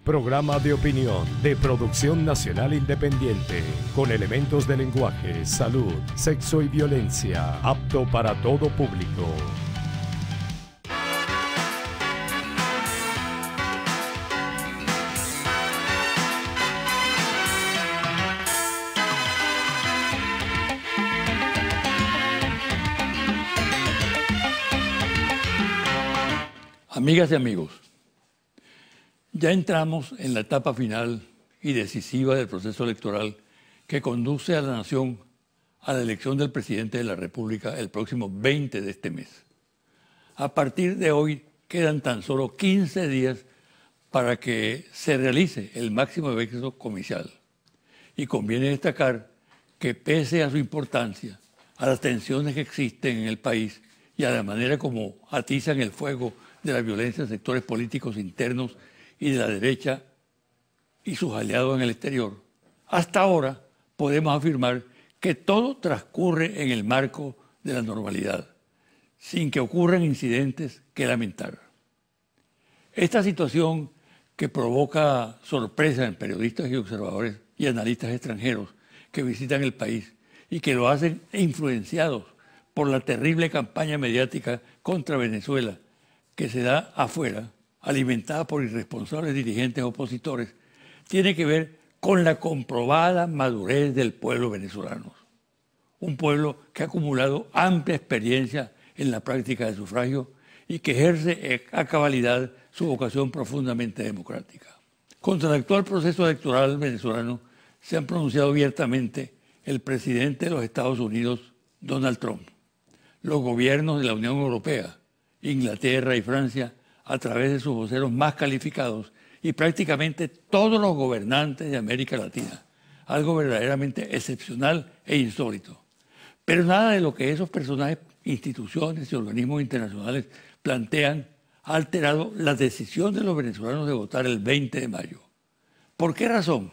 Programa de opinión de producción nacional independiente, con elementos de lenguaje, salud, sexo y violencia, apto para todo público. Amigas y amigos, ya entramos en la etapa final y decisiva del proceso electoral que conduce a la nación a la elección del presidente de la República el próximo 20 de este mes. A partir de hoy quedan tan solo 15 días para que se realice el máximo evento comicial. Y conviene destacar que pese a su importancia, a las tensiones que existen en el país y a la manera como atizan el fuego de la violencia en sectores políticos internos y de la derecha y sus aliados en el exterior, hasta ahora podemos afirmar que todo transcurre en el marco de la normalidad, sin que ocurran incidentes que lamentar. Esta situación que provoca sorpresa en periodistas y observadores y analistas extranjeros que visitan el país y que lo hacen influenciados por la terrible campaña mediática contra Venezuela que se da afuera, alimentada por irresponsables dirigentes opositores, tiene que ver con la comprobada madurez del pueblo venezolano. Un pueblo que ha acumulado amplia experiencia en la práctica del sufragio y que ejerce a cabalidad su vocación profundamente democrática. Contra el actual proceso electoral venezolano se han pronunciado abiertamente el presidente de los Estados Unidos, Donald Trump, los gobiernos de la Unión Europea, Inglaterra y Francia, a través de sus voceros más calificados, y prácticamente todos los gobernantes de América Latina, algo verdaderamente excepcional e insólito. Pero nada de lo que esos personajes, instituciones y organismos internacionales plantean ha alterado la decisión de los venezolanos de votar el 20 de mayo. ¿Por qué razón?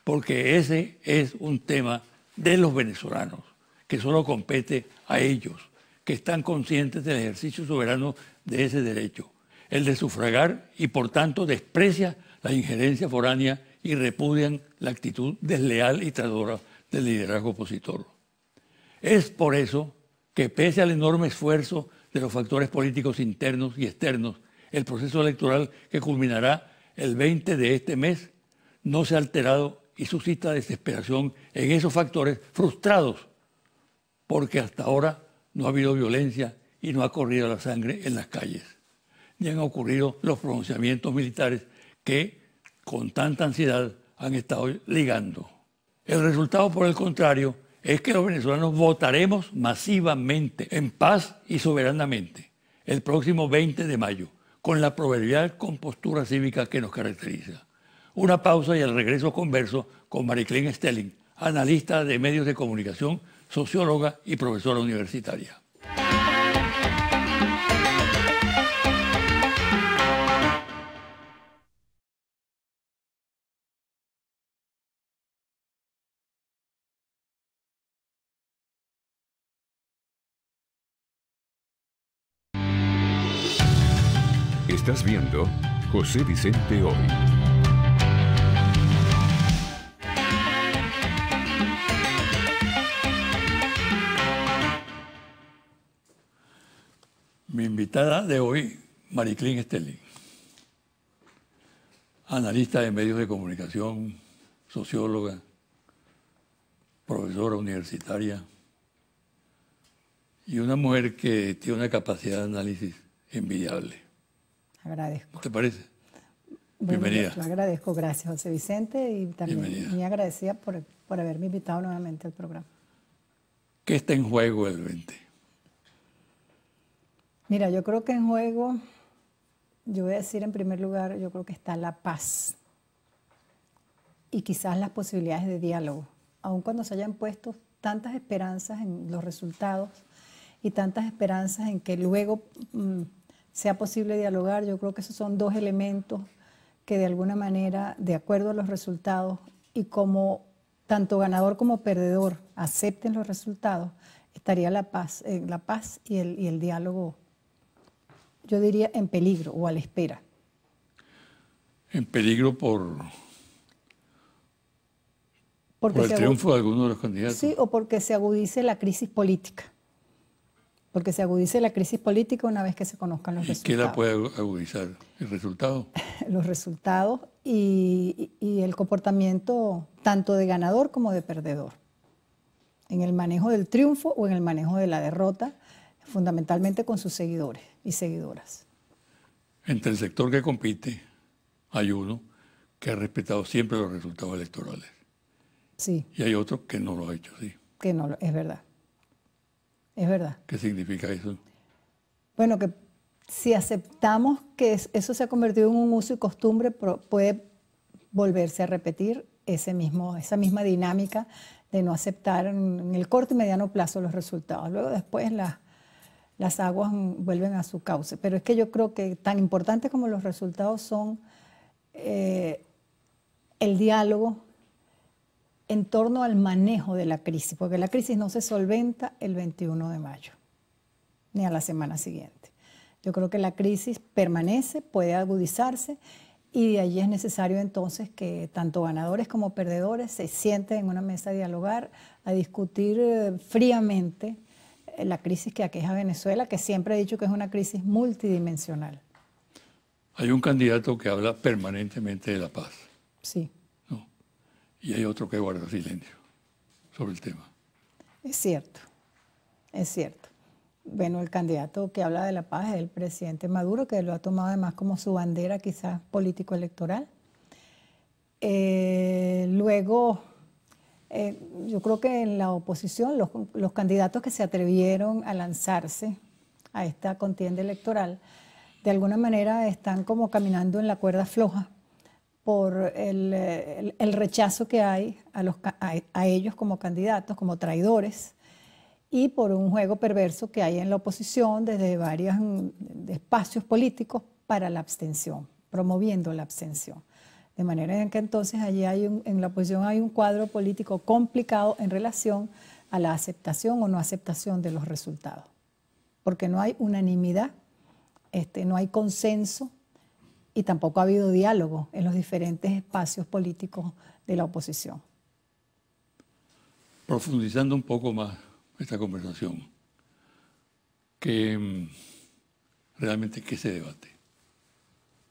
Porque ese es un tema de los venezolanos, que solo compete a ellos, que están conscientes del ejercicio soberano de ese derecho, el de sufragar, y por tanto desprecia la injerencia foránea y repudian la actitud desleal y traidora del liderazgo opositor. Es por eso que, pese al enorme esfuerzo de los factores políticos internos y externos, el proceso electoral que culminará el 20 de este mes no se ha alterado y suscita desesperación en esos factores frustrados, porque hasta ahora no ha habido violencia y no ha corrido la sangre en las calles, ni han ocurrido los pronunciamientos militares que con tanta ansiedad han estado ligando. El resultado, por el contrario, es que los venezolanos votaremos masivamente, en paz y soberanamente, el próximo 20 de mayo, con la proverbial compostura cívica que nos caracteriza. Una pausa y al regreso converso con Mariclén Stelling, analista de medios de comunicación, socióloga y profesora universitaria. Estás viendo José Vicente Hoy. Mi invitada de hoy, Mariclén Stelling, analista de medios de comunicación, socióloga, profesora universitaria y una mujer que tiene una capacidad de análisis envidiable. Agradezco. ¿Te parece? Bueno, Bienvenida. lo agradezco, gracias José Vicente, y también Bienvenida. muy agradecida por haberme invitado nuevamente al programa. ¿Qué está en juego el 20? Mira, yo creo que en juego, yo voy a decir en primer lugar, yo creo que está la paz y quizás las posibilidades de diálogo, aun cuando se hayan puesto tantas esperanzas en los resultados y tantas esperanzas en que luego sea posible dialogar. Yo creo que esos son dos elementos que de alguna manera, de acuerdo a los resultados y como tanto ganador como perdedor acepten los resultados, estaría la paz y el diálogo, yo diría, en peligro o a la espera. en peligro por el triunfo de algunos de los candidatos. Sí, o porque se agudice la crisis política. Porque se agudice la crisis política una vez que se conozcan los resultados. ¿Y qué la puede agudizar? ¿El resultado? Los resultados y el comportamiento tanto de ganador como de perdedor. En el manejo del triunfo o en el manejo de la derrota, fundamentalmente con sus seguidores y seguidoras. Entre el sector que compite hay uno que ha respetado siempre los resultados electorales. Sí. Y hay otro que no lo ha hecho así. Que no, es verdad. Es verdad. ¿Qué significa eso? Bueno, que si aceptamos que eso se ha convertido en un uso y costumbre, puede volverse a repetir esa misma dinámica de no aceptar en el corto y mediano plazo los resultados. Luego después las aguas vuelven a su cauce. Pero es que yo creo que tan importantes como los resultados son el diálogo en torno al manejo de la crisis, porque la crisis no se solventa el 21 de mayo, ni a la semana siguiente. Yo creo que la crisis permanece, puede agudizarse, y de allí es necesario entonces que tanto ganadores como perdedores se sienten en una mesa a dialogar, a discutir fríamente la crisis que aqueja a Venezuela, que siempre he dicho que es una crisis multidimensional. Hay un candidato que habla permanentemente de la paz. Sí. Y hay otro que guarda silencio sobre el tema. Es cierto, es cierto. Bueno, el candidato que habla de la paz es el presidente Maduro, que lo ha tomado además como su bandera quizás político-electoral. Luego, yo creo que en la oposición, los candidatos que se atrevieron a lanzarse a esta contienda electoral, de alguna manera están como caminando en la cuerda floja, por el rechazo que hay a ellos como candidatos, como traidores, y por un juego perverso que hay en la oposición desde varios espacios políticos para la abstención, promoviendo la abstención. De manera en que entonces allí en la oposición hay un cuadro político complicado en relación a la aceptación o no aceptación de los resultados, porque no hay unanimidad, no hay consenso, y tampoco ha habido diálogo en los diferentes espacios políticos de la oposición. Profundizando un poco más esta conversación, realmente ¿qué se debate?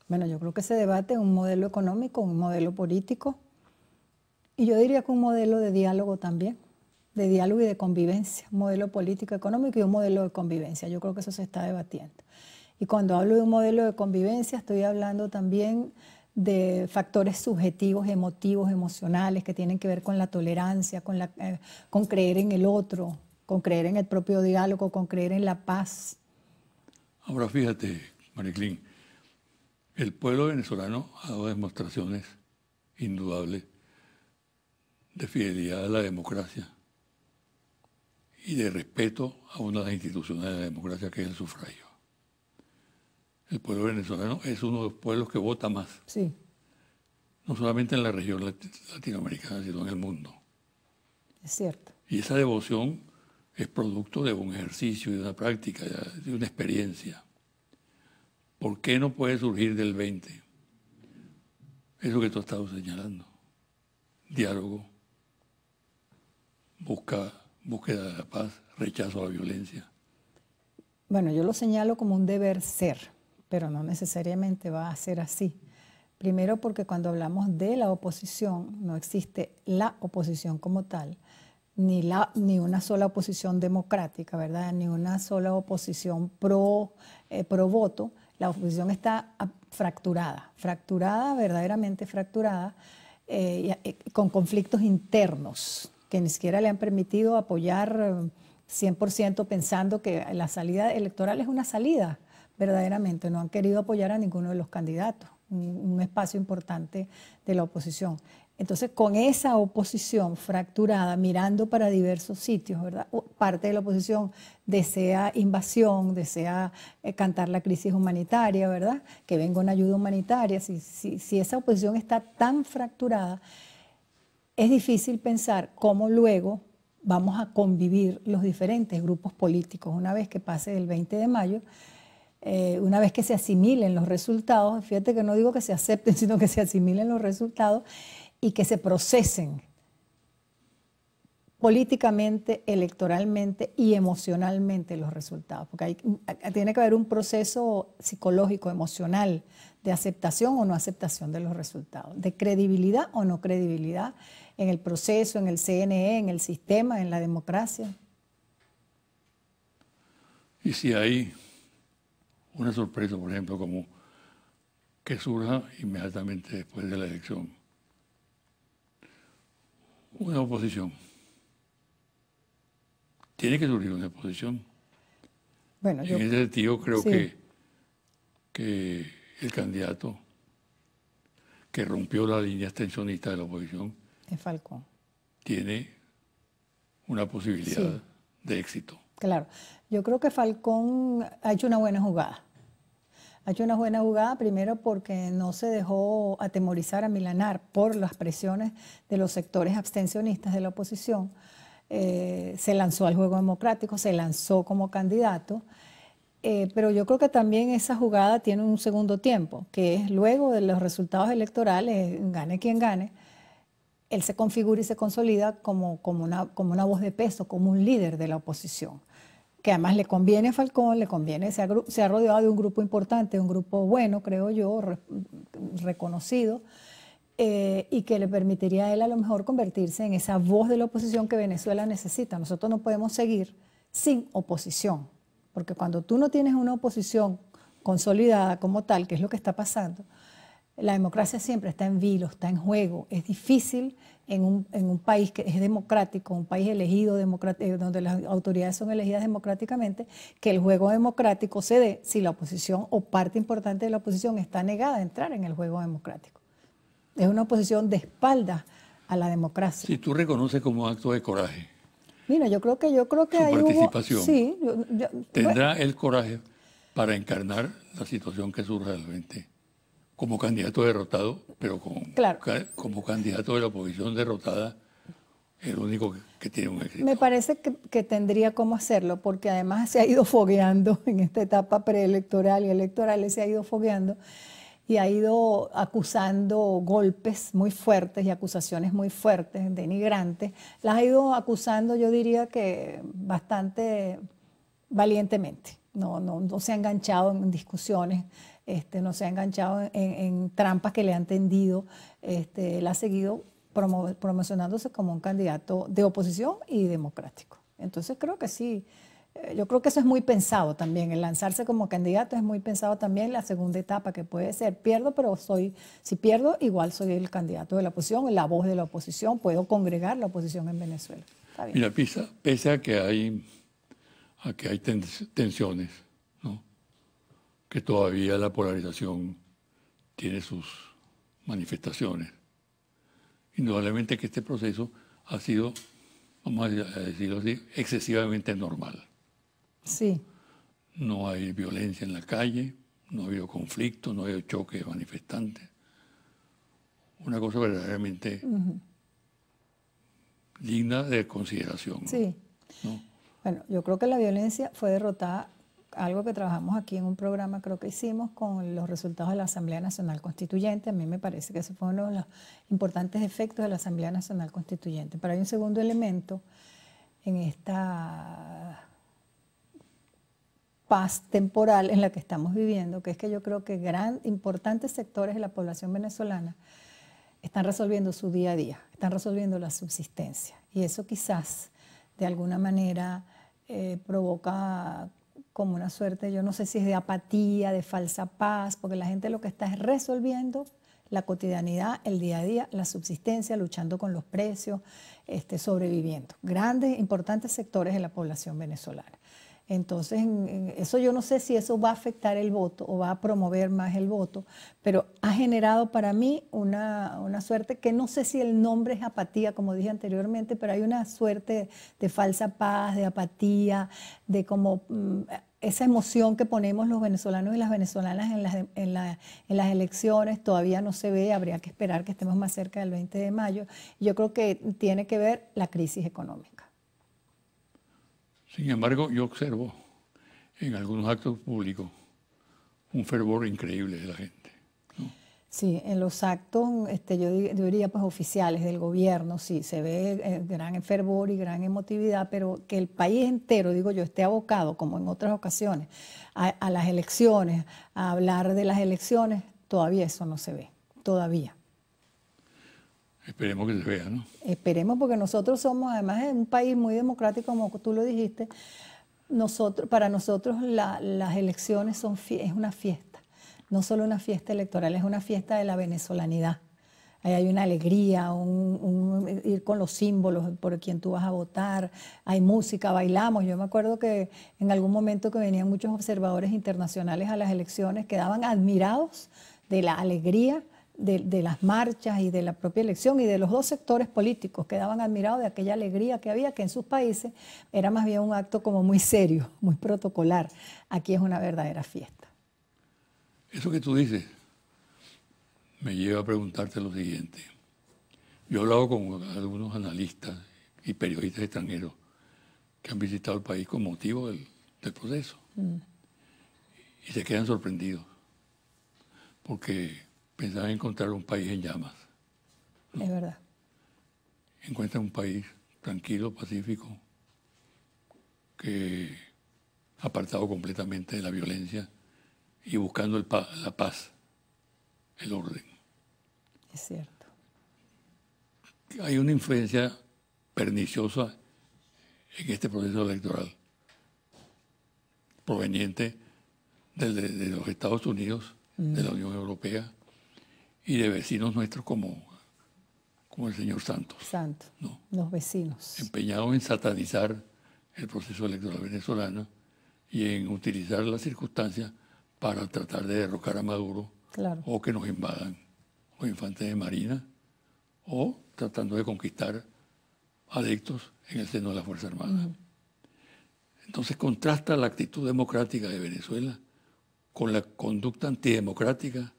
Bueno, yo creo que se debate un modelo económico, un modelo político, y yo diría que un modelo de diálogo también, de diálogo y de convivencia, un modelo político, económico y un modelo de convivencia. Yo creo que eso se está debatiendo. Y cuando hablo de un modelo de convivencia, estoy hablando también de factores subjetivos, emotivos, emocionales, que tienen que ver con la tolerancia, con creer en el otro, con creer en el propio diálogo, con creer en la paz. Ahora fíjate, Mariclín, el pueblo venezolano ha dado demostraciones indudables de fidelidad a la democracia y de respeto a una de las instituciones de la democracia, que es el sufragio. El pueblo venezolano es uno de los pueblos que vota más. Sí. No solamente en la región latinoamericana, sino en el mundo. Es cierto. Y esa devoción es producto de un ejercicio, de una práctica, de una experiencia. ¿Por qué no puede surgir del 20? Eso que tú has estado señalando. Diálogo, búsqueda de la paz, rechazo a la violencia. Bueno, yo lo señalo como un deber ser, pero no necesariamente va a ser así. Primero porque cuando hablamos de la oposición, no existe la oposición como tal, ni una sola oposición democrática, ¿verdad? Ni una sola oposición pro voto. La oposición está fracturada, verdaderamente fracturada, con conflictos internos que ni siquiera le han permitido apoyar 100% pensando que la salida electoral es una salida, verdaderamente. No han querido apoyar a ninguno de los candidatos, un espacio importante de la oposición. Entonces, con esa oposición fracturada, mirando para diversos sitios, ¿verdad? Parte de la oposición desea invasión, desea cantar la crisis humanitaria, ¿verdad? Que venga una ayuda humanitaria. Si esa oposición está tan fracturada, es difícil pensar cómo luego vamos a convivir los diferentes grupos políticos una vez que pase el 20 de mayo, una vez que se asimilen los resultados, fíjate que no digo que se acepten, sino que se asimilen los resultados y que se procesen políticamente, electoralmente y emocionalmente los resultados, porque tiene que haber un proceso psicológico, emocional, de aceptación o no aceptación de los resultados, de credibilidad o no credibilidad en el proceso, en el CNE, en el sistema, en la democracia. Y si hay una sorpresa, por ejemplo, como que surja inmediatamente después de la elección una oposición. Tiene que surgir una oposición. Bueno, en ese sentido, creo sí. que el candidato que rompió la línea extensionista de la oposición Es Falcón. tiene una posibilidad de éxito. Claro, yo creo que Falcón ha hecho una buena jugada. Ha hecho una buena jugada primero porque no se dejó atemorizar, amilanar por las presiones de los sectores abstencionistas de la oposición. Se lanzó al juego democrático, se lanzó como candidato, pero yo creo que también esa jugada tiene un segundo tiempo, que es luego de los resultados electorales, gane quien gane, él se configura y se consolida como una voz de peso, como un líder de la oposición, que además le conviene a Falcón, le conviene, se ha rodeado de un grupo importante, un grupo bueno, creo yo, reconocido, y que le permitiría a él a lo mejor convertirse en esa voz de la oposición que Venezuela necesita. Nosotros no podemos seguir sin oposición, porque cuando tú no tienes una oposición consolidada como tal, que es lo que está pasando, la democracia siempre está en vilo, está en juego. Es difícil en un país que es democrático, un país elegido, donde las autoridades son elegidas democráticamente, que el juego democrático se dé si la oposición o parte importante de la oposición está negada a entrar en el juego democrático. Es una oposición de espaldas a la democracia. Si tú reconoces como acto de coraje Mira, yo creo que su ahí participación, sí, ¿tendrá el coraje para encarnar la situación que surja del 20 como candidato derrotado, pero como candidato de la oposición derrotada, el único que tiene un éxito? Me parece que tendría cómo hacerlo, porque además se ha ido fogueando en esta etapa preelectoral y electoral, se ha ido fogueando y ha ido acusando golpes muy fuertes y acusaciones muy fuertes, denigrantes. Las ha ido acusando, yo diría que bastante valientemente. No se ha enganchado en discusiones, no se ha enganchado en trampas que le han tendido. Él ha seguido promocionándose como un candidato de oposición y democrático. Entonces creo que sí. Yo creo que eso es muy pensado también, el lanzarse como candidato es muy pensado también la segunda etapa, que puede ser, pierdo, pero si pierdo, igual soy el candidato de la oposición, la voz de la oposición, puedo congregar la oposición en Venezuela. Está bien. Mira, pese a que hay tensiones, ¿no? Que todavía la polarización tiene sus manifestaciones, indudablemente que este proceso ha sido, vamos a decirlo así, excesivamente normal. Sí. No hay violencia en la calle, no ha habido conflicto, no ha habido choque de manifestantes. Una cosa verdaderamente digna de consideración. Sí. ¿No? Bueno, yo creo que la violencia fue derrotada, algo que trabajamos aquí en un programa, creo que hicimos, con los resultados de la Asamblea Nacional Constituyente. A mí me parece que ese fue uno de los importantes efectos de la Asamblea Nacional Constituyente. Pero hay un segundo elemento en esta paz temporal en la que estamos viviendo, que es que yo creo que importantes sectores de la población venezolana están resolviendo su día a día, están resolviendo la subsistencia. Y eso quizás, de alguna manera, provoca como una suerte, yo no sé si es de apatía, de falsa paz, porque la gente lo que está es resolviendo la cotidianidad, el día a día, la subsistencia, luchando con los precios, sobreviviendo. Grandes, importantes sectores de la población venezolana. Entonces, eso yo no sé si eso va a afectar el voto o va a promover más el voto, pero ha generado para mí una suerte que no sé si el nombre es apatía, como dije anteriormente, pero hay una suerte de falsa paz, de apatía, de como esa emoción que ponemos los venezolanos y las venezolanas en las elecciones todavía no se ve, habría que esperar que estemos más cerca del 20 de mayo. Yo creo que tiene que ver la crisis económica. Sin embargo, yo observo en algunos actos públicos un fervor increíble de la gente. Sí, en los actos, yo diría pues oficiales del gobierno, sí, se ve gran fervor y gran emotividad, pero que el país entero, digo yo, esté abocado, como en otras ocasiones, a las elecciones, a hablar de las elecciones, todavía eso no se ve, todavía. Esperemos que se vea, ¿no? Esperemos, porque nosotros somos, además, un país muy democrático, como tú lo dijiste. Para nosotros las elecciones es una fiesta. No solo una fiesta electoral, es una fiesta de la venezolanidad. Ahí hay una alegría, ir con los símbolos por quien tú vas a votar, hay música, bailamos. Yo me acuerdo que en algún momento que venían muchos observadores internacionales a las elecciones, quedaban admirados de la alegría de las marchas y de la propia elección y de los dos sectores políticos, quedaban admirados de aquella alegría que había, que en sus países era más bien un acto como muy serio, muy protocolar. Aquí es una verdadera fiesta. Eso que tú dices me lleva a preguntarte lo siguiente. Yo he hablado con algunos analistas y periodistas extranjeros que han visitado el país con motivo del proceso y se quedan sorprendidos porque pensaban encontrar un país en llamas, ¿no? Es verdad. Encuentran un país tranquilo, pacífico, que apartado completamente de la violencia y buscando la paz, el orden. Es cierto. Hay una influencia perniciosa en este proceso electoral proveniente de los Estados Unidos, de la Unión Europea y de vecinos nuestros como el señor Santos. Santos, ¿no? Los vecinos. Empeñados en satanizar el proceso electoral venezolano y en utilizar las circunstancias para tratar de derrocar a Maduro, claro, o que nos invadan los infantes de Marina, o tratando de conquistar adeptos en el seno de la Fuerza Armada. Entonces contrasta la actitud democrática de Venezuela con la conducta antidemocrática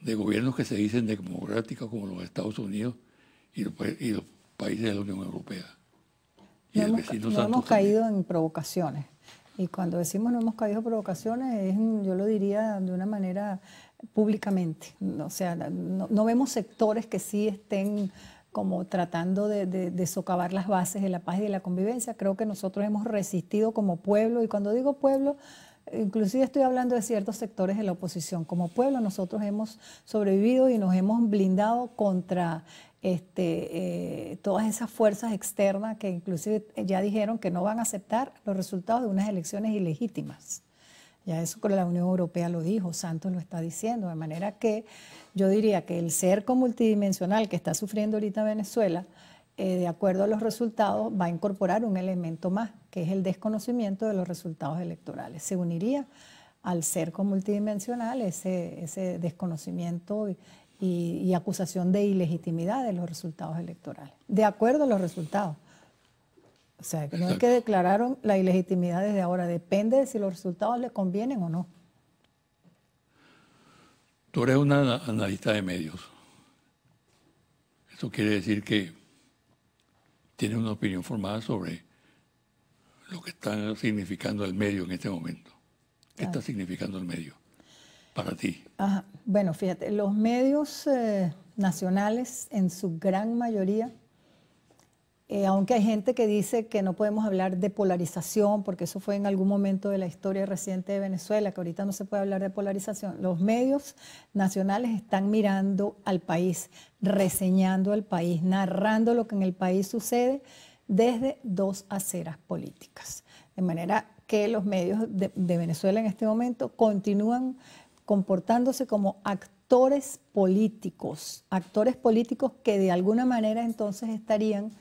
de gobiernos que se dicen democráticos como los Estados Unidos y los países de la Unión Europea. Y no hemos caído en provocaciones. Y cuando decimos no hemos caído en provocaciones, yo lo diría de una manera públicamente. O sea, no vemos sectores que sí estén como tratando de socavar las bases de la paz y de la convivencia. Creo que nosotros hemos resistido como pueblo, y cuando digo pueblo, inclusive estoy hablando de ciertos sectores de la oposición. Como pueblo nosotros hemos sobrevivido y nos hemos blindado contra todas esas fuerzas externas que inclusive ya dijeron que no van a aceptar los resultados de unas elecciones ilegítimas. Ya eso con la Unión Europea lo dijo, Santos lo está diciendo, de manera que yo diría que el cerco multidimensional que está sufriendo ahorita Venezuela, de acuerdo a los resultados, va a incorporar un elemento más, que es el desconocimiento de los resultados electorales. Se uniría al cerco multidimensional ese desconocimiento y acusación de ilegitimidad de los resultados electorales, de acuerdo a los resultados. O sea, que no es que declararon la ilegitimidad desde ahora, depende de si los resultados le convienen o no. Tú eres una analista de medios. Eso quiere decir que tienes una opinión formada sobre lo que está significando el medio en este momento. ¿Qué está significando el medio para ti? Ajá. Bueno, fíjate, los medios nacionales en su gran mayoría, aunque hay gente que dice que no podemos hablar de polarización, porque eso fue en algún momento de la historia reciente de Venezuela, que ahorita no se puede hablar de polarización. Los medios nacionales están mirando al país, reseñando al país, narrando lo que en el país sucede desde dos aceras políticas. De manera que los medios de Venezuela en este momento continúan comportándose como actores políticos que de alguna manera entonces estarían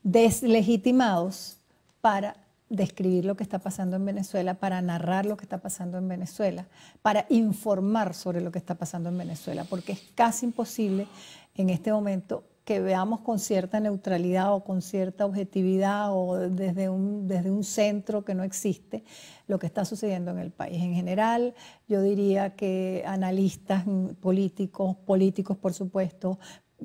deslegitimados para describir lo que está pasando en Venezuela, para narrar lo que está pasando en Venezuela, para informar sobre lo que está pasando en Venezuela, porque es casi imposible en este momento que veamos con cierta neutralidad o con cierta objetividad o desde un centro que no existe lo que está sucediendo en el país. En general, yo diría que analistas políticos por supuesto,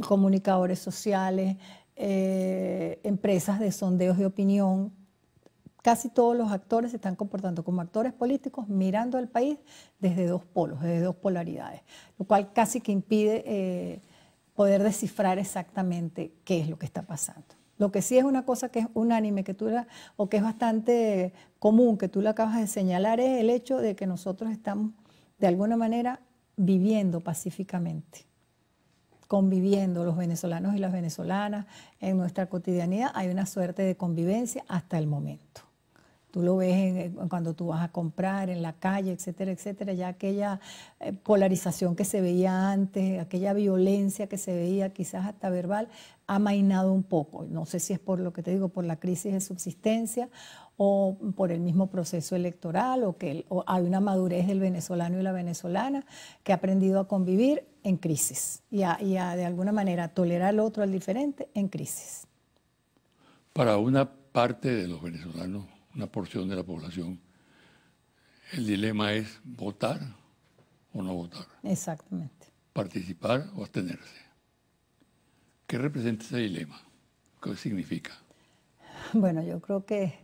comunicadores sociales, empresas de sondeos de opinión, Casi todos los actores se están comportando como actores políticos mirando al país desde dos polos, desde dos polaridades, lo cual casi que impide poder descifrar exactamente qué es lo que está pasando. Lo que sí es una cosa que es unánime, o que es bastante común, que tú lo acabas de señalar, es el hecho de que nosotros estamos de alguna manera viviendo pacíficamente, conviviendo los venezolanos y las venezolanas en nuestra cotidianidad. Hay una suerte de convivencia hasta el momento. Tú lo ves cuando tú vas a comprar en la calle, etcétera, etcétera. Ya aquella polarización que se veía antes, aquella violencia que se veía quizás hasta verbal, ha amainado un poco. No sé si es por lo que te digo, por la crisis de subsistencia o por el mismo proceso electoral, o hay una madurez del venezolano y la venezolana que ha aprendido a convivir en crisis y a de alguna manera tolerar al otro, al diferente, en crisis. Para una parte de los venezolanos, una porción de la población, el dilema es votar o no votar. Exactamente. Participar o abstenerse. ¿Qué representa ese dilema? ¿Qué significa? Bueno, yo creo que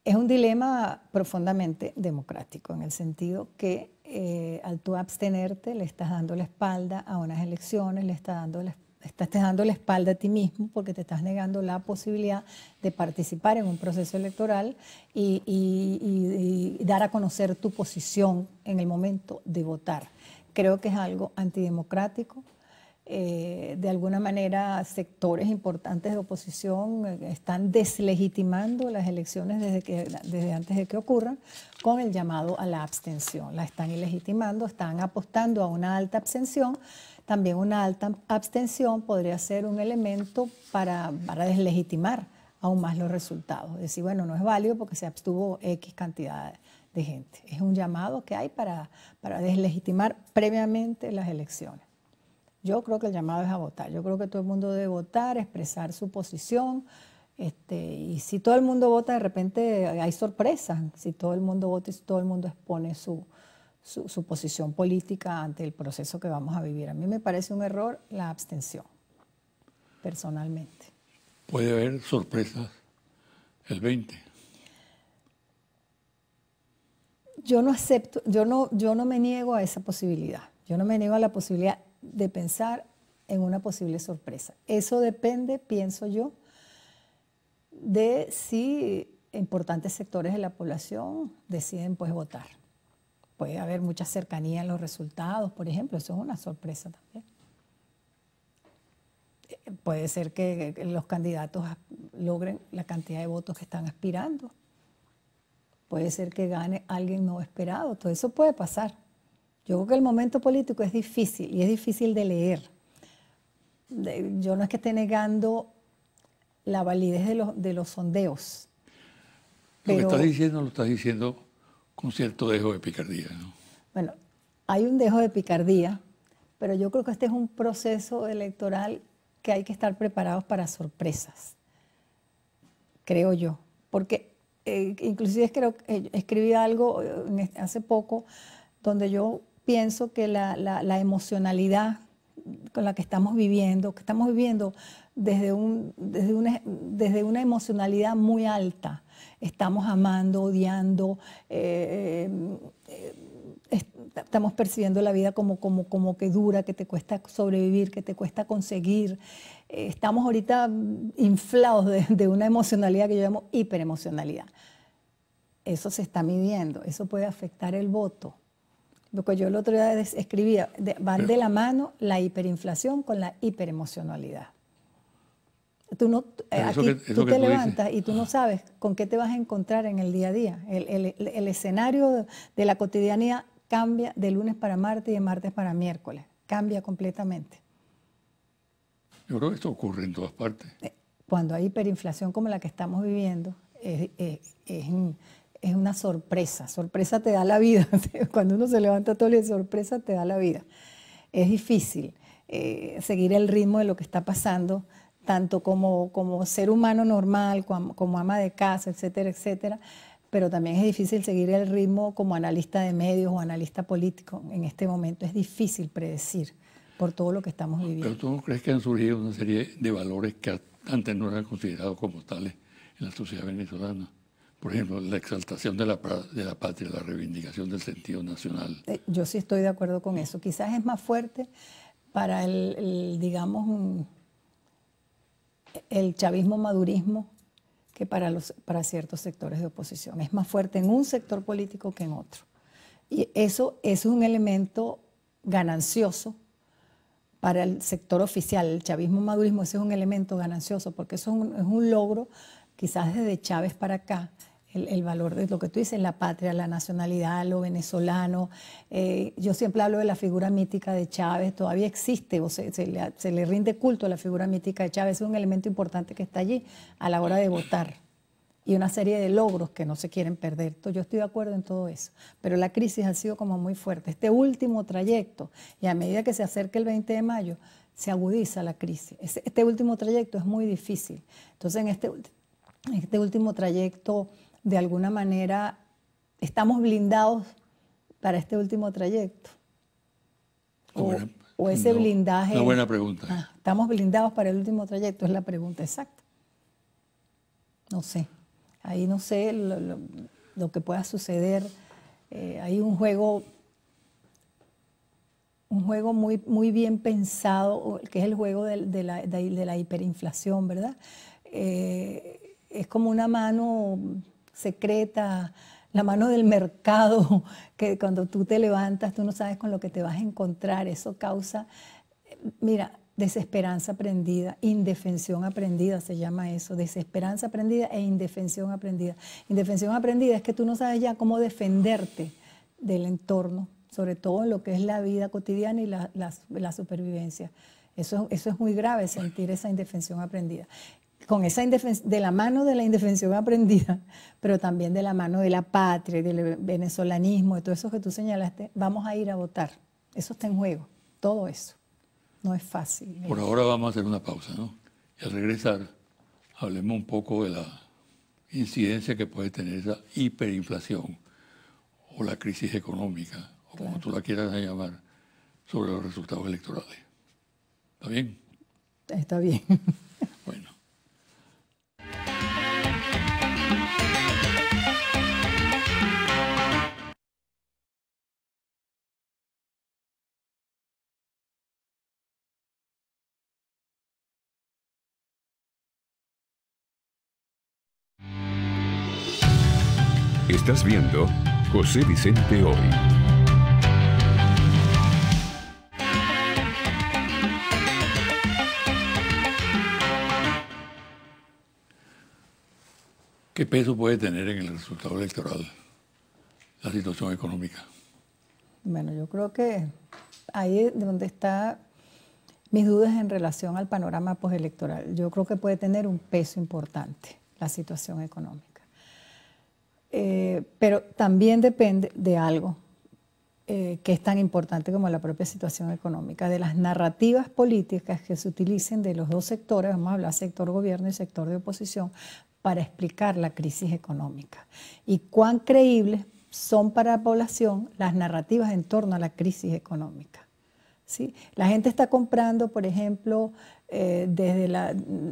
es un dilema profundamente democrático, en el sentido que al tú abstenerte le estás dando la espalda a unas elecciones, estás dando la espalda a ti mismo, porque te estás negando la posibilidad de participar en un proceso electoral y dar a conocer tu posición en el momento de votar. Creo que es algo antidemocrático. De alguna manera, sectores importantes de oposición están deslegitimando las elecciones desde antes de que ocurran, con el llamado a la abstención. La están ilegitimando, están apostando a una alta abstención. También una alta abstención podría ser un elemento para deslegitimar aún más los resultados. Decir, bueno, no es válido porque se abstuvo X cantidad de gente. Es un llamado que hay para deslegitimar previamente las elecciones. Yo creo que el llamado es a votar. Yo creo que todo el mundo debe votar, expresar su posición. Y si todo el mundo vota, de repente hay sorpresas. Si todo el mundo vota y si todo el mundo expone su posición política ante el proceso que vamos a vivir. A mí me parece un error la abstención, personalmente. ¿Puede haber sorpresas el 20? Yo no me niego a esa posibilidad. Yo no me niego a la posibilidad de pensar en una posible sorpresa. Eso depende, pienso yo, de si importantes sectores de la población deciden pues votar. Puede haber mucha cercanía en los resultados, por ejemplo, eso es una sorpresa también. Puede ser que los candidatos logren la cantidad de votos que están aspirando. Puede ser que gane alguien no esperado, todo eso puede pasar. Yo creo que el momento político es difícil y es difícil de leer. Yo no es que esté negando la validez de los sondeos. Lo que estás diciendo, lo estás diciendo con cierto dejo de picardía, ¿no? Bueno, hay un dejo de picardía, pero yo creo que este es un proceso electoral que hay que estar preparados para sorpresas, creo yo. Porque inclusive creo que escribí algo hace poco donde yo pienso que la emocionalidad con la que estamos viviendo desde una emocionalidad muy alta. Estamos amando, odiando, estamos percibiendo la vida como que dura, que te cuesta sobrevivir, que te cuesta conseguir. Estamos ahorita inflados de una emocionalidad que yo llamo hiperemocionalidad. Eso se está midiendo, eso puede afectar el voto. Lo que yo el otro día escribía, van de la mano la hiperinflación con la hiperemocionalidad. Tú te levantas y tú no sabes con qué te vas a encontrar en el día a día. El escenario de la cotidianidad cambia de lunes para martes y de martes para miércoles. Cambia completamente. Yo creo que esto ocurre en todas partes. Cuando hay hiperinflación como la que estamos viviendo, es una sorpresa. Sorpresa te da la vida. Cuando uno se levanta todo el día, sorpresa te da la vida. Es difícil seguir el ritmo de lo que está pasando, tanto como ser humano normal, como ama de casa, etcétera, etcétera. Pero también es difícil seguir el ritmo como analista de medios o analista político. En este momento es difícil predecir por todo lo que estamos viviendo. ¿Pero tú no crees que han surgido una serie de valores que antes no eran considerados como tales en la sociedad venezolana. Por ejemplo, la exaltación de la patria, la reivindicación del sentido nacional. Yo sí estoy de acuerdo con eso. Quizás es más fuerte para digamos, el chavismo-madurismo que para ciertos sectores de oposición. Es más fuerte en un sector político que en otro. Y eso es un elemento ganancioso para el sector oficial. El chavismo-madurismo, ese es un elemento ganancioso, porque eso es un logro, quizás desde Chávez para acá, el valor de lo que tú dices, la patria, la nacionalidad, lo venezolano. Yo siempre hablo de la figura mítica de Chávez, todavía existe, o se le rinde culto a la figura mítica de Chávez, es un elemento importante que está allí a la hora de votar. Y una serie de logros que no se quieren perder. Entonces, yo estoy de acuerdo en todo eso. Pero la crisis ha sido como muy fuerte. Este último trayecto, y a medida que se acerca el 20 de mayo, se agudiza la crisis. Este último trayecto es muy difícil. Entonces, en este último trayecto, de alguna manera, estamos blindados para este último trayecto. O ese blindaje... Una buena pregunta. ¿Estamos blindados para el último trayecto? Es la pregunta exacta. No sé. Ahí no sé lo que pueda suceder. Hay un juego muy, muy bien pensado, que es el juego de la hiperinflación, ¿verdad? Es como una mano secreta, la mano del mercado, que cuando tú te levantas, tú no sabes con lo que te vas a encontrar. Eso causa, mira, desesperanza aprendida, indefensión aprendida se llama eso, desesperanza aprendida e indefensión aprendida. Indefensión aprendida es que tú no sabes ya cómo defenderte del entorno, sobre todo en lo que es la vida cotidiana y la supervivencia. Eso es muy grave, sentir esa indefensión aprendida. Con esa de la mano de la indefensión aprendida, pero también de la mano de la patria, del venezolanismo, de todo eso que tú señalaste, vamos a ir a votar. Eso está en juego, todo eso. No es fácil. Por ahora vamos a hacer una pausa, ¿no? Y al regresar, hablemos un poco de la incidencia que puede tener esa hiperinflación o la crisis económica, o como tú la quieras llamar, sobre los resultados electorales. ¿Está bien? Está bien. Bueno. Estás viendo José Vicente Hoy. ¿Qué peso puede tener en el resultado electoral la situación económica? Bueno, yo creo que ahí es donde están mis dudas en relación al panorama postelectoral. Yo creo que puede tener un peso importante la situación económica. Pero también depende de algo que es tan importante como la propia situación económica, de las narrativas políticas que se utilicen de los dos sectores, vamos a hablar sector gobierno y sector de oposición, para explicar la crisis económica. Y cuán creíbles son para la población las narrativas en torno a la crisis económica. ¿Sí? La gente está comprando, por ejemplo, desde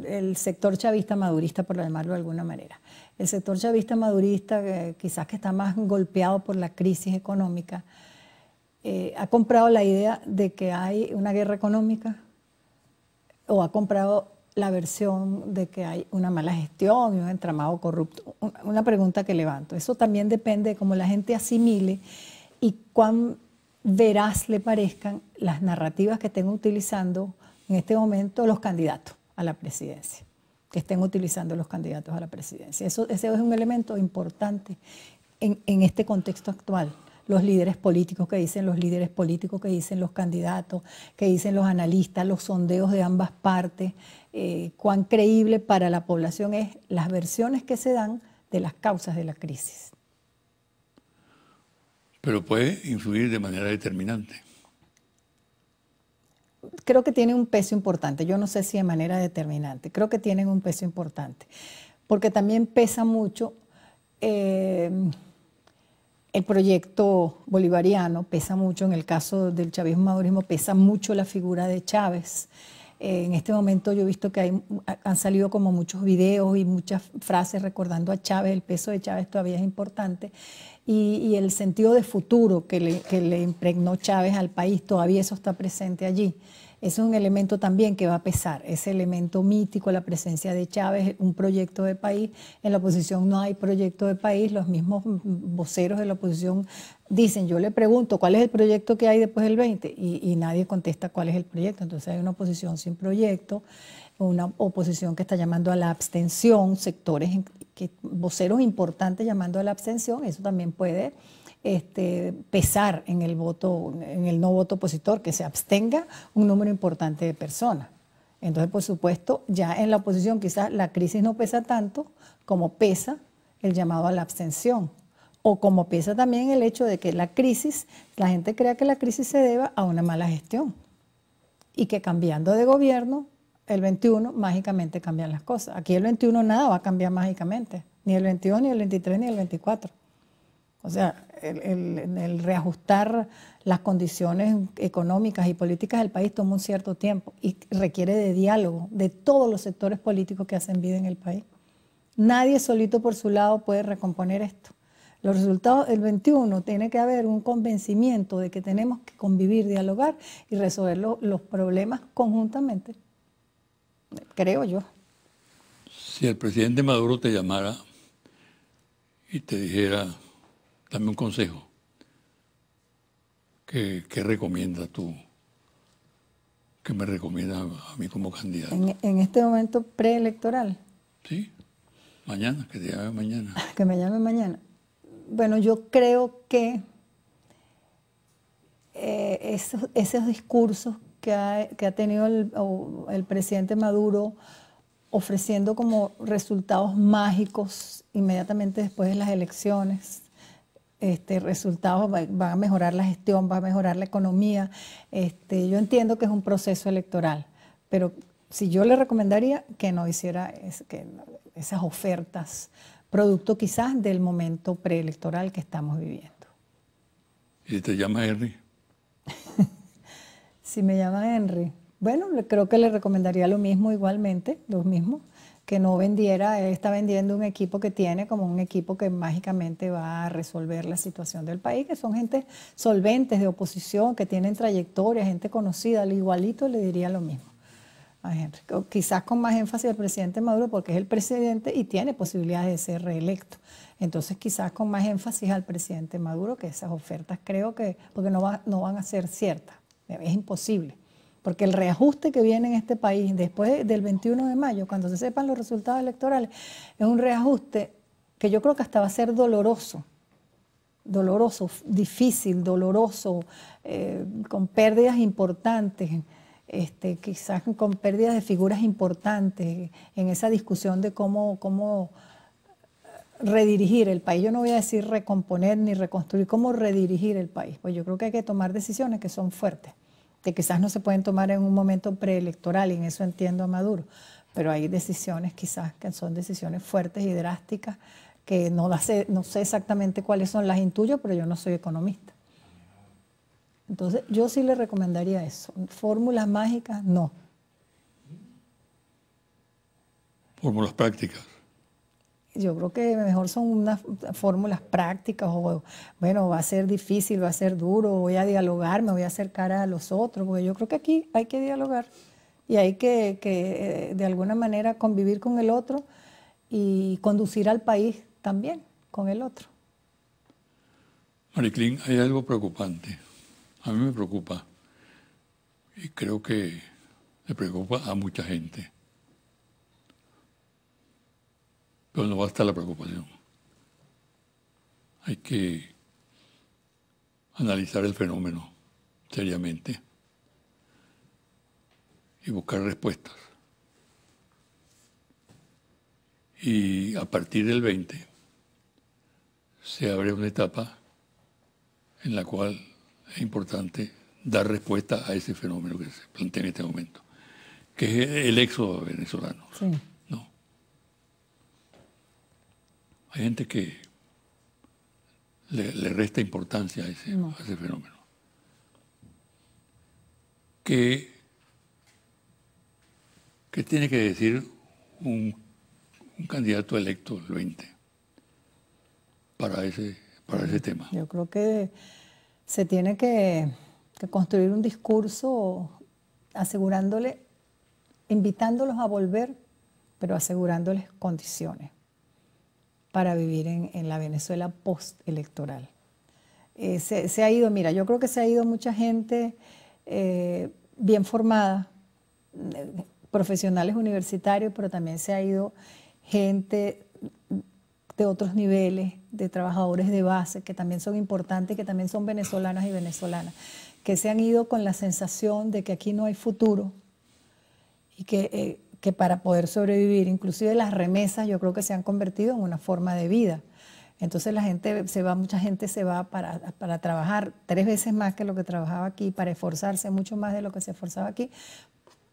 el sector chavista madurista, por llamarlo de alguna manera. El sector chavista madurista, quizás que está más golpeado por la crisis económica, ha comprado la idea de que hay una guerra económica o ha comprado la versión de que hay una mala gestión y un entramado corrupto. Una pregunta que levanto. Eso también depende de cómo la gente asimile y cuán veraz le parezcan las narrativas que estén utilizando en este momento los candidatos a la presidencia, que estén utilizando los candidatos a la presidencia. Ese es un elemento importante en este contexto actual. Los líderes políticos, que dicen los líderes políticos, que dicen los candidatos, que dicen los analistas, los sondeos de ambas partes, cuán creíble para la población es las versiones que se dan de las causas de la crisis. Pero puede influir de manera determinante. Creo que tiene un peso importante. Yo no sé si de manera determinante. Creo que tienen un peso importante. Porque también pesa mucho el proyecto bolivariano, pesa mucho en el caso del chavismo-madurismo, pesa mucho la figura de Chávez. En este momento yo he visto que han salido como muchos videos y muchas frases recordando a Chávez. El peso de Chávez todavía es importante. Y el sentido de futuro que le impregnó Chávez al país, todavía eso está presente allí. Eso es un elemento también que va a pesar, ese elemento mítico, la presencia de Chávez, un proyecto de país. En la oposición no hay proyecto de país, los mismos voceros de la oposición dicen, yo le pregunto, ¿cuál es el proyecto que hay después del 20? Y nadie contesta cuál es el proyecto. Entonces hay una oposición sin proyecto, una oposición que está llamando a la abstención, voceros importantes llamando a la abstención. Eso también puede pesar en el voto, en el no voto opositor, que se abstenga un número importante de personas. Entonces, por supuesto, ya en la oposición quizás la crisis no pesa tanto como pesa el llamado a la abstención, o como pesa también el hecho de que la gente crea que la crisis se deba a una mala gestión y que cambiando de gobierno, el 21 mágicamente cambian las cosas. Aquí el 21 nada va a cambiar mágicamente, ni el 22, ni el 23, ni el 24. O sea, el reajustar las condiciones económicas y políticas del país toma un cierto tiempo y requiere de diálogo de todos los sectores políticos que hacen vida en el país. Nadie solito por su lado puede recomponer esto. Los resultados del 21 tiene que haber un convencimiento de que tenemos que convivir, dialogar y resolver los problemas conjuntamente, creo yo. Si el presidente Maduro te llamara y te dijera, dame un consejo, ¿qué recomiendas tú? ¿Qué me recomiendas a mí como candidato? En este momento preelectoral. Sí, mañana, que te llame mañana. Que me llame mañana. Bueno, yo creo que esos discursos que ha tenido el presidente Maduro ofreciendo como resultados mágicos inmediatamente después de las elecciones, resultados, va a mejorar la gestión, va a mejorar la economía. Yo entiendo que es un proceso electoral, pero si yo le recomendaría que no hiciera esas ofertas, producto quizás del momento preelectoral que estamos viviendo. ¿Y si te llama Henry? Si me llama Henry, bueno, creo que le recomendaría lo mismo igualmente, lo mismo, que no vendiera, él está vendiendo un equipo que tiene como un equipo que mágicamente va a resolver la situación del país, que son gente solventes de oposición, que tienen trayectoria, gente conocida, al igualito le diría lo mismo a Henry. Quizás con más énfasis al presidente Maduro porque es el presidente y tiene posibilidades de ser reelecto. Entonces quizás con más énfasis al presidente Maduro, que esas ofertas creo que, porque no van a ser ciertas, es imposible. Porque el reajuste que viene en este país después del 21 de mayo, cuando se sepan los resultados electorales, es un reajuste que yo creo que hasta va a ser doloroso, difícil, doloroso, con pérdidas importantes, quizás con pérdidas de figuras importantes en esa discusión de cómo redirigir el país. Yo no voy a decir recomponer ni reconstruir, cómo redirigir el país. Pues yo creo que hay que tomar decisiones que son fuertes, que quizás no se pueden tomar en un momento preelectoral, y en eso entiendo a Maduro, pero hay decisiones quizás que son decisiones fuertes y drásticas que no sé exactamente cuáles son, las intuyo, pero yo no soy economista. Entonces yo sí le recomendaría eso. Fórmulas mágicas, no. Fórmulas prácticas. Yo creo que mejor son unas fórmulas prácticas, o bueno, va a ser difícil, va a ser duro, voy a dialogar, me voy a acercar a los otros, porque yo creo que aquí hay que dialogar y hay que de alguna manera convivir con el otro y conducir al país también con el otro. Mariclín, hay algo preocupante. A mí me preocupa y creo que le preocupa a mucha gente. Pero no basta la preocupación. Hay que analizar el fenómeno seriamente y buscar respuestas. Y a partir del 20 se abre una etapa en la cual es importante dar respuesta a ese fenómeno que se plantea en este momento, que es el éxodo venezolano. Sí. ¿No? Hay gente que le resta importancia a ese fenómeno. Que ¿Qué tiene que decir un candidato electo el 20 para ese tema? Yo creo que se tiene que construir un discurso asegurándole, invitándolos a volver, pero asegurándoles condiciones para vivir en la Venezuela postelectoral. Se ha ido, mira, yo creo que se ha ido mucha gente bien formada, profesionales universitarios, pero también se ha ido gente de otros niveles, de trabajadores de base, que también son importantes, que también son venezolanas y venezolanas, que se han ido con la sensación de que aquí no hay futuro y que para poder sobrevivir, inclusive las remesas, yo creo que se han convertido en una forma de vida. Entonces mucha gente se va para trabajar 3 veces más que lo que trabajaba aquí, para esforzarse mucho más de lo que se esforzaba aquí,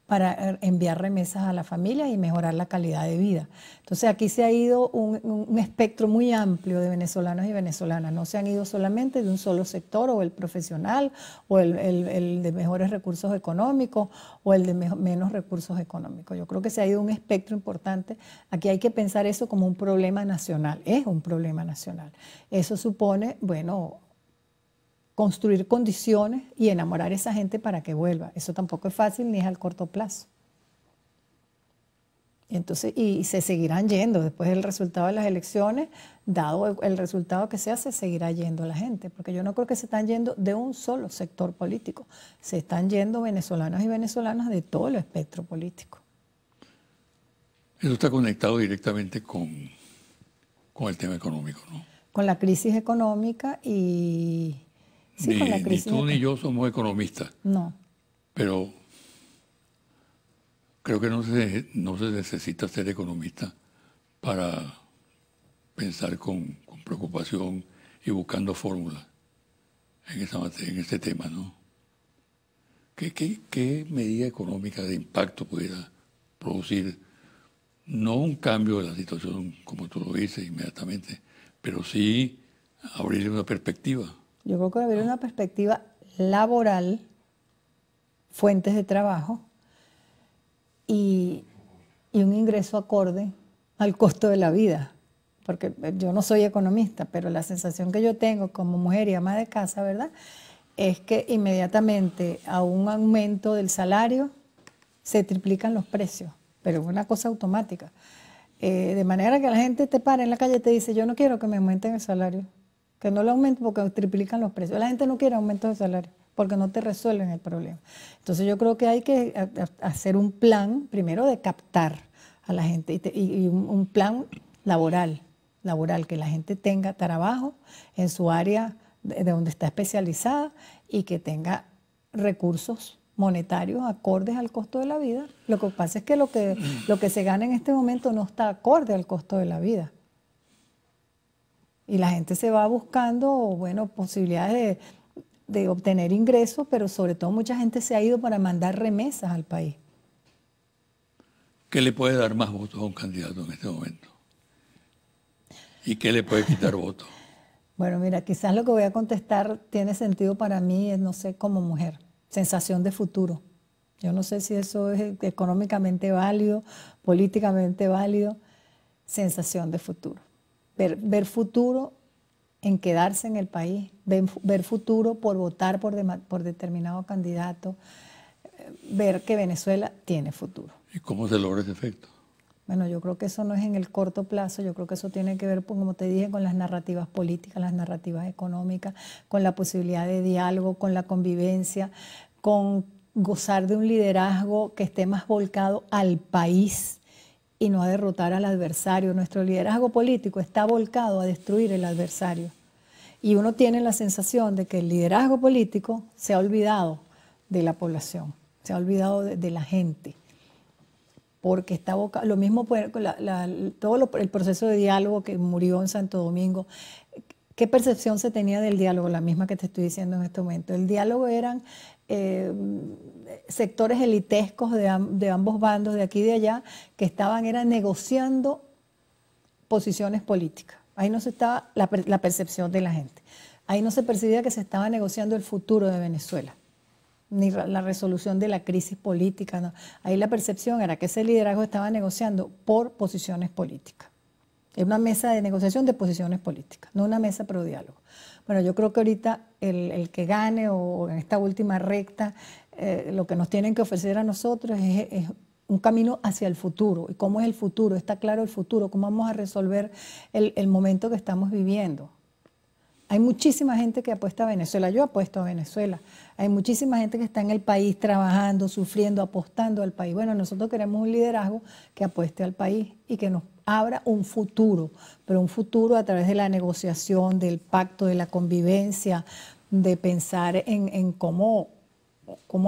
para enviar remesas a la familia y mejorar la calidad de vida. Entonces aquí se ha ido un espectro muy amplio de venezolanos y venezolanas, no se han ido solamente de un solo sector, o el profesional, o el de mejores recursos económicos, o el de menos recursos económicos. Yo creo que se ha ido un espectro importante. Aquí hay que pensar eso como un problema nacional, es un problema nacional. Eso supone, bueno, construir condiciones y enamorar a esa gente para que vuelva. Eso tampoco es fácil ni es al corto plazo. Entonces, y se seguirán yendo después del resultado de las elecciones, dado el resultado que sea, se seguirá yendo la gente, porque yo no creo que se están yendo de un solo sector político, se están yendo venezolanos y venezolanas de todo el espectro político. Eso está conectado directamente con el tema económico, ¿no? Con la crisis económica y... Sí, con la crisis. Ni tú ni yo somos economistas. No. Pero creo que no se necesita ser economista para pensar con preocupación y buscando fórmulas en este tema, ¿no? ¿Qué medida económica de impacto pudiera producir, no un cambio de la situación, como tú lo dices, inmediatamente, pero sí abrirle una perspectiva? Yo creo que debe haber una perspectiva laboral, fuentes de trabajo y un ingreso acorde al costo de la vida. Porque yo no soy economista, pero la sensación que yo tengo como mujer y ama de casa, ¿verdad?, es que inmediatamente a un aumento del salario se triplican los precios, pero es una cosa automática. De manera que la gente te para en la calle y te dice, yo no quiero que me aumenten el salario. Que no lo aumenten porque triplican los precios. La gente no quiere aumento de salario porque no te resuelven el problema. Entonces yo creo que hay que hacer un plan, primero de captar a la gente y un plan laboral, que la gente tenga trabajo en su área de donde está especializada y que tenga recursos monetarios acordes al costo de la vida. Lo que pasa es que lo que se gana en este momento no está acorde al costo de la vida. Y la gente se va buscando, bueno, posibilidades de obtener ingresos, pero sobre todo mucha gente se ha ido para mandar remesas al país. ¿Qué le puede dar más votos a un candidato en este momento? ¿Y qué le puede quitar votos? Bueno, mira, quizás lo que voy a contestar tiene sentido para mí, no sé, como mujer. Sensación de futuro. Yo no sé si eso es económicamente válido, políticamente válido. Sensación de futuro. Ver futuro en quedarse en el país, ver futuro por votar por determinado candidato, ver que Venezuela tiene futuro. ¿Y cómo se logra ese efecto? Bueno, yo creo que eso no es en el corto plazo, yo creo que eso tiene que ver, como te dije, con las narrativas políticas, las narrativas económicas, con la posibilidad de diálogo, con la convivencia, con gozar de un liderazgo que esté más volcado al país y no a derrotar al adversario. Nuestro liderazgo político está volcado a destruir el adversario. Y uno tiene la sensación de que el liderazgo político se ha olvidado de la población, se ha olvidado de la gente. Porque está lo mismo todo el proceso de diálogo que murió en Santo Domingo. ¿Qué percepción se tenía del diálogo? La misma que te estoy diciendo en este momento. El diálogo eran sectores elitescos de ambos bandos, de aquí y de allá, que estaban negociando posiciones políticas. Ahí no se estaba la percepción de la gente. Ahí no se percibía que se estaba negociando el futuro de Venezuela. ni la resolución de la crisis política. No. Ahí la percepción era que ese liderazgo estaba negociando por posiciones políticas. Es una mesa de negociación de posiciones políticas, no una mesa pro diálogo. Bueno, yo creo que ahorita el que gane o en esta última recta, lo que nos tienen que ofrecer a nosotros es un camino hacia el futuro. ¿Y cómo es el futuro? Está claro el futuro. ¿Cómo vamos a resolver el momento que estamos viviendo? Hay muchísima gente que apuesta a Venezuela. Yo apuesto a Venezuela. Hay muchísima gente que está en el país trabajando, sufriendo, apostando al país. Bueno, nosotros queremos un liderazgo que apueste al país y que nos abra un futuro, pero un futuro a través de la negociación, del pacto, de la convivencia, de pensar en cómo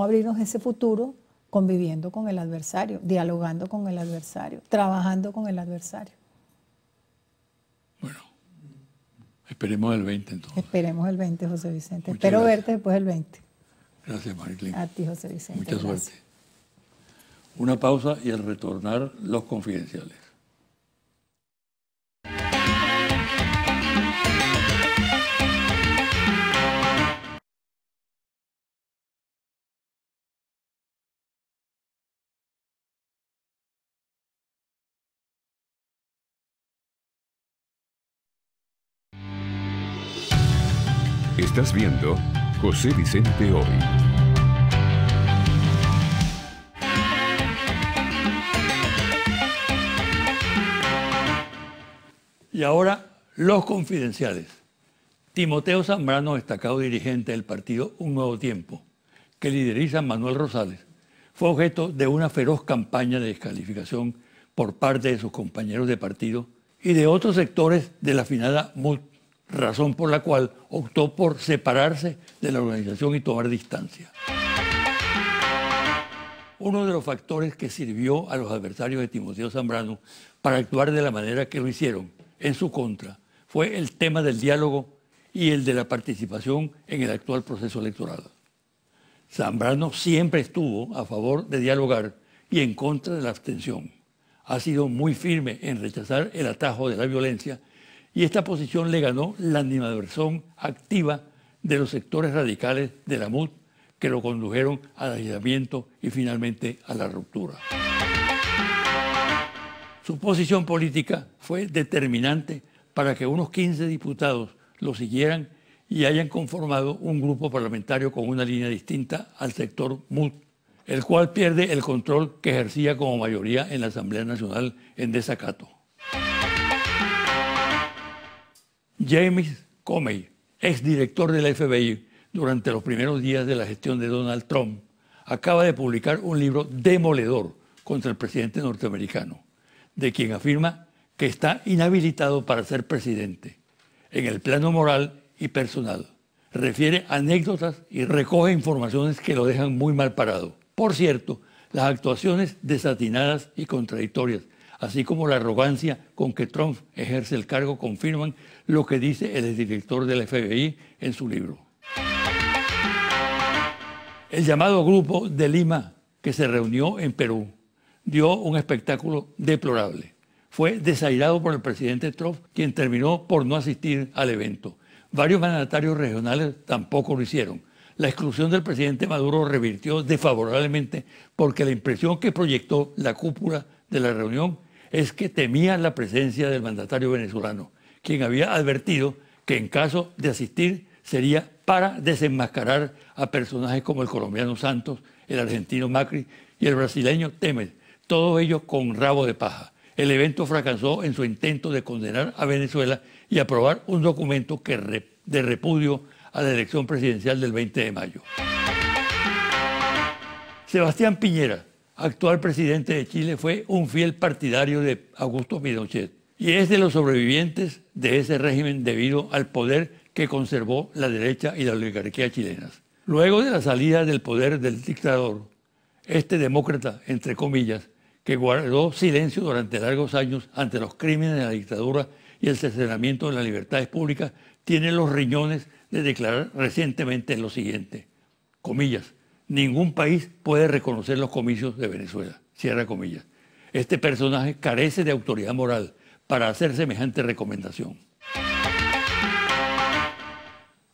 abrirnos ese futuro conviviendo con el adversario, dialogando con el adversario, trabajando con el adversario. Bueno, esperemos el 20 entonces. Esperemos el 20, José Vicente. Muchas Espero gracias. verte después del 20. Gracias, Mariclín. A ti, José Vicente. Mucha gracias. suerte. Una pausa y al retornar, los confidenciales. Estás viendo José Vicente Hoy. Y ahora, los confidenciales. Timoteo Zambrano, destacado dirigente del partido Un Nuevo Tiempo, que lideriza Manuel Rosales, fue objeto de una feroz campaña de descalificación por parte de sus compañeros de partido y de otros sectores de la afinada MUT, razón por la cual optó por separarse de la organización y tomar distancia. Uno de los factores que sirvió a los adversarios de Timoteo Zambrano para actuar de la manera que lo hicieron en su contra fue el tema del diálogo y el de la participación en el actual proceso electoral. Zambrano siempre estuvo a favor de dialogar y en contra de la abstención. Ha sido muy firme en rechazar el atajo de la violencia y esta posición le ganó la animadversión activa de los sectores radicales de la MUT que lo condujeron al aislamiento y finalmente a la ruptura. Su posición política fue determinante para que unos 15 diputados lo siguieran y hayan conformado un grupo parlamentario con una línea distinta al sector MUT, el cual pierde el control que ejercía como mayoría en la Asamblea Nacional en desacato. James Comey, exdirector de la FBI durante los primeros días de la gestión de Donald Trump, acaba de publicar un libro demoledor contra el presidente norteamericano, de quien afirma que está inhabilitado para ser presidente, en el plano moral y personal. Refiere anécdotas y recoge informaciones que lo dejan muy mal parado. Por cierto, las actuaciones desatinadas y contradictorias, así como la arrogancia con que Trump ejerce el cargo, confirman lo que dice el exdirector del FBI en su libro. El llamado Grupo de Lima, que se reunió en Perú, dio un espectáculo deplorable. Fue desairado por el presidente Trump, quien terminó por no asistir al evento. Varios mandatarios regionales tampoco lo hicieron. La exclusión del presidente Maduro revirtió desfavorablemente porque la impresión que proyectó la cúpula de la reunión es que temía la presencia del mandatario venezolano, quien había advertido que en caso de asistir sería para desenmascarar a personajes como el colombiano Santos, el argentino Macri y el brasileño Temer, todo ello con rabo de paja. El evento fracasó en su intento de condenar a Venezuela y aprobar un documento de repudio a la elección presidencial del 20 de mayo. Sebastián Piñera, actual presidente de Chile, fue un fiel partidario de Augusto Pinochet y es de los sobrevivientes de ese régimen debido al poder que conservó la derecha y la oligarquía chilenas. Luego de la salida del poder del dictador, este demócrata, entre comillas, que guardó silencio durante largos años ante los crímenes de la dictadura y el cercenamiento de las libertades públicas, tiene los riñones de declarar recientemente lo siguiente, comillas, ningún país puede reconocer los comicios de Venezuela, cierra comillas. Este personaje carece de autoridad moral para hacer semejante recomendación.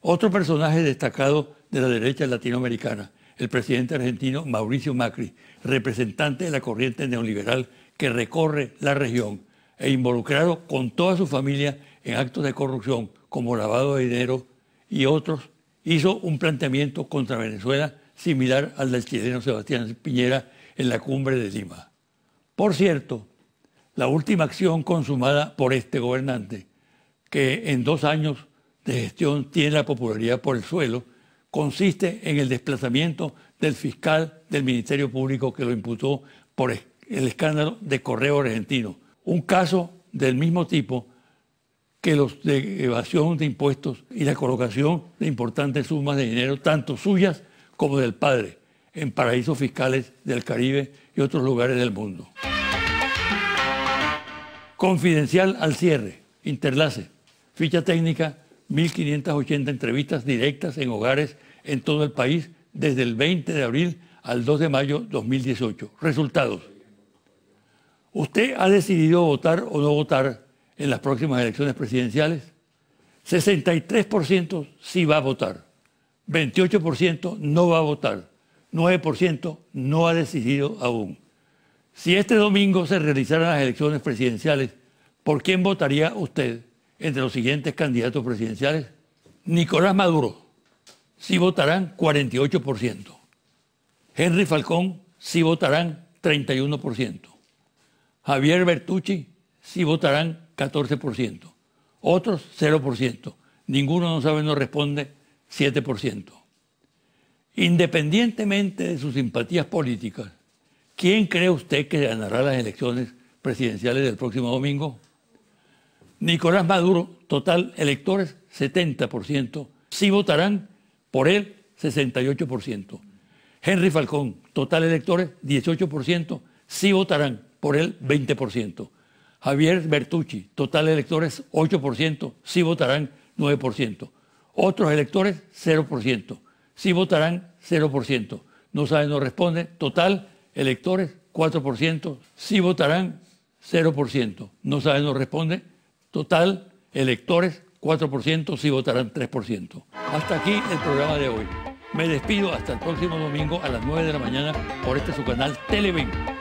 Otro personaje destacado de la derecha latinoamericana el presidente argentino Mauricio Macri, representante de la corriente neoliberal que recorre la región e involucrado con toda su familia en actos de corrupción como lavado de dinero y otros, hizo un planteamiento contra Venezuela similar al del chileno Sebastián Piñera en la cumbre de Lima. Por cierto, la última acción consumada por este gobernante, que en 2 años de gestión tiene la popularidad por el suelo, consiste en el desplazamiento del fiscal del Ministerio Público que lo imputó por el escándalo de Correo Argentino, un caso del mismo tipo que los de evasión de impuestos y la colocación de importantes sumas de dinero, tanto suyas como del padre, en paraísos fiscales del Caribe y otros lugares del mundo. Confidencial al cierre, Interlace, ficha técnica, 1.580 entrevistas directas en hogares en todo el país desde el 20 de abril al 2 de mayo 2018. Resultados. ¿Usted ha decidido votar o no votar en las próximas elecciones presidenciales? 63% sí va a votar, 28% no va a votar, 9% no ha decidido aún. Si este domingo se realizaran las elecciones presidenciales, ¿por quién votaría usted entre los siguientes candidatos presidenciales? Nicolás Maduro, sí votarán 48%. Henry Falcón, sí votarán 31%. Javier Bertucci, sí votarán 14%. Otros 0%. Ninguno no sabe, no responde, 7%. Independientemente de sus simpatías políticas, ¿quién cree usted que ganará las elecciones presidenciales del próximo domingo? Nicolás Maduro, total electores 70%, sí votarán por él 68%. Henry Falcón, total electores 18%, sí votarán por él 20%. Javier Bertucci, total electores 8%, sí votarán 9%. Otros electores 0%, sí votarán 0%. No sabe, no responde. Total electores 4%, sí votarán 0%. No sabe, no responde. Total electores 4%, sí votarán 3%. Hasta aquí el programa de hoy. Me despido hasta el próximo domingo a las 9 de la mañana por este su canal Televen.